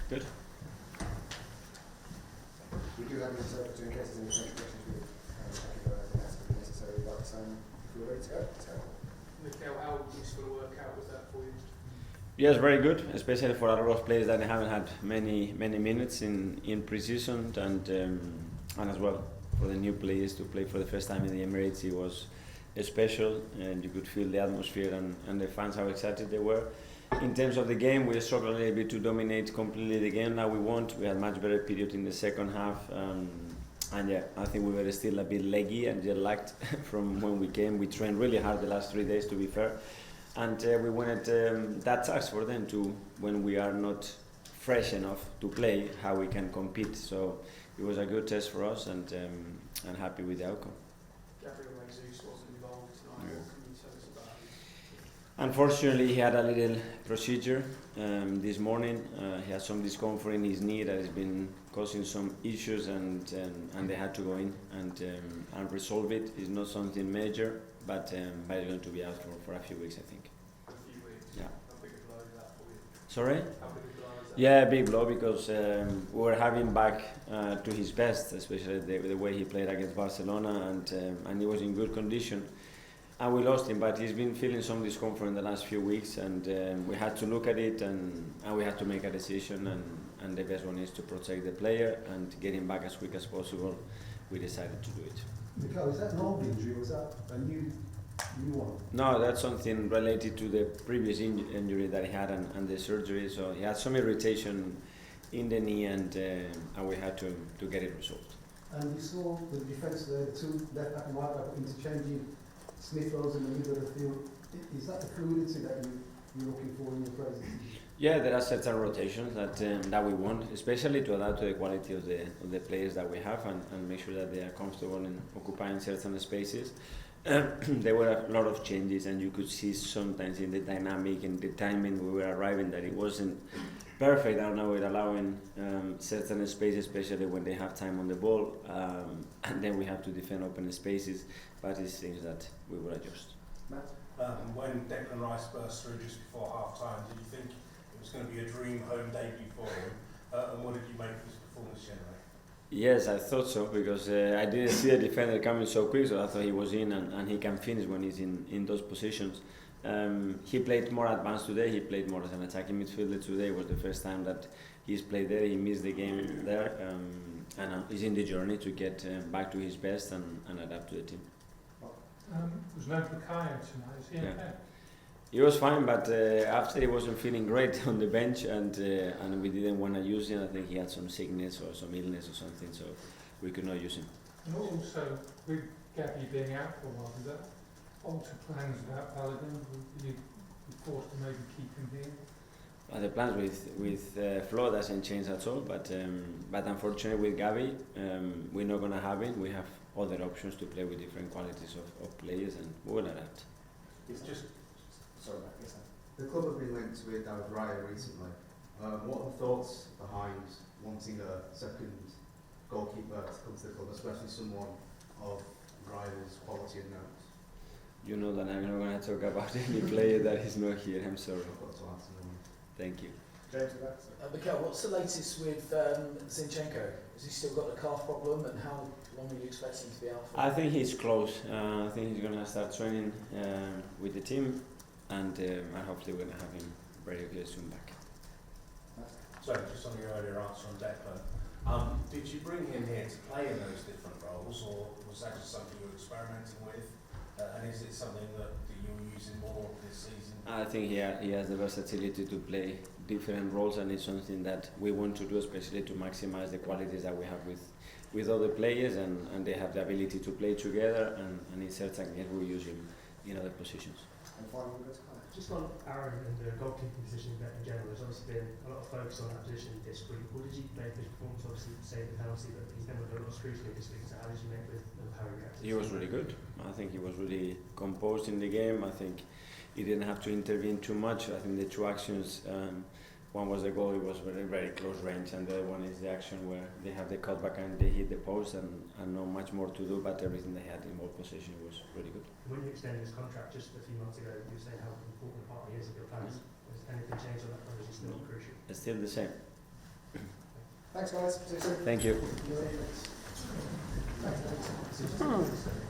Good. We do have an interpreter in case there's any French questions we think that's going to be necessary, but if we're ready to go, let's go. Mikel, how useful a workout was that for you? Yes, very good, especially for a lot of players that haven't had many minutes in pre-season, and as well for the new players to play for the first time in the Emirates. It was special, and you could feel the atmosphere and the fans how excited they were. In terms of the game, we struggled a little bit to dominate completely the game. Now we won't. We had much better period in the second half, and yeah, I think we were still a bit leggy and jet lagged from when we came. We trained really hard the last 3 days, to be fair. And we wanted that task for them to, when we are not fresh enough to play, how we can compete. So it was a good test for us, and happy with the outcome. Gabriel Jesus wasn't involved tonight. Yeah. What can you tell us about him? Unfortunately, he had a little procedure this morning. He had some discomfort in his knee that has been causing some issues, and they had to go in and resolve it. It's not something major, but he's going to be out for a few weeks, I think. A few weeks. Yeah. How big a blow is that for you? Sorry? How big a blow is that? Yeah, big blow, because we were having back to his best, especially the way he played against Barcelona, and he was in good condition. And we lost him, but he's been feeling some discomfort in the last few weeks, and we had to look at it, and we had to make a decision, and the best one is to protect the player and get him back as quick as possible. We decided to do it. Mikel, is that an old injury or is that a new one? No, that's something related to the previous injury that he had and the surgery. So he had some irritation in the knee, and we had to get it resolved. And you saw the defence there, the two left back and right back interchanging Smith Rose in the middle of the field. Is that the fluidity that you're looking for in your players? Yeah, there are certain rotations that we want, especially to adapt to the quality of the players that we have, and make sure that they are comfortable in occupying certain spaces. There were a lot of changes, and you could see sometimes in the dynamic and the timing we were arriving that it wasn't perfect. I don't know, with allowing certain spaces, especially when they have time on the ball, and then we have to defend open spaces. But it's things that we will adjust. Matt? When Declan Rice burst through just before half time, did you think it was going to be a dream home debut for him? And what did you make of his performance generally? Yes, I thought so, because I didn't see a defender coming so quick, so I thought he was in, and he can finish when he's in those positions. He played more advanced today. He played more as an attacking midfielder today. It was the first time that he's played there. He missed the game there, and he's in the journey to get back to his best and adapt to the team. Was no Bukayo tonight, is he okay? He was fine, but after he wasn't feeling great on the bench, and we didn't want to use him. I think he had some sickness or some illness or something, so we could not use him. And also, with Gabby being out for a while, does that alter plans about Paladin? Will you be forced to maybe keep him here? The plans with Flo doesn't change at all, but unfortunately with Gabi, we're not going to have him. We have other options to play with different qualities of players, and we will adapt. It's just Sorry, Matt, yes, sir. The club have been linked with David Raya recently. What are the thoughts behind wanting a second goalkeeper to come to the club, especially someone of Raya's quality and notes? You know that I'm not going to talk about any player that is not here. I'm sorry. I've got to answer them. Thank you. James, with that, sir. Mikel, what's the latest with Zinchenko? Has he still got the calf problem, and how long are you expecting to be out for? I think he's close. I think he's going to start training with the team, and hopefully we're going to have him very soon back. so. Just on your earlier answer on Declan, did you bring him here to play in those different roles, or was that just something you were experimenting with? And is it something that you're using more this season? I think he has the versatility to play different roles, and it's something that we want to do, especially to maximize the qualities that we have with other players, and they have the ability to play together, and in certain games we use him in other positions. And finally, we'll go to Connor. Just on Aaron and the goalkeeping position in general, there's obviously been a lot of focus on that position this week. What did you make of his performance? Obviously, saved the penalty, but he's never done a lot of scrutiny this week. So how did you make with how he reacted? He was really good. I think he was really composed in the game. I think he didn't have to intervene too much. I think the two actions, one was the goal, it was very close range, and the other one is the action where they have the cutback and they hit the post, and not much more to do, but everything they had in ball position was really good. When you extended his contract just a few months ago, you were saying how important a part he is of your plans. Has anything changed on that front? Is he still crucial? It's still the same. Thanks, guys. See you soon. Thank you. Thanks, thanks.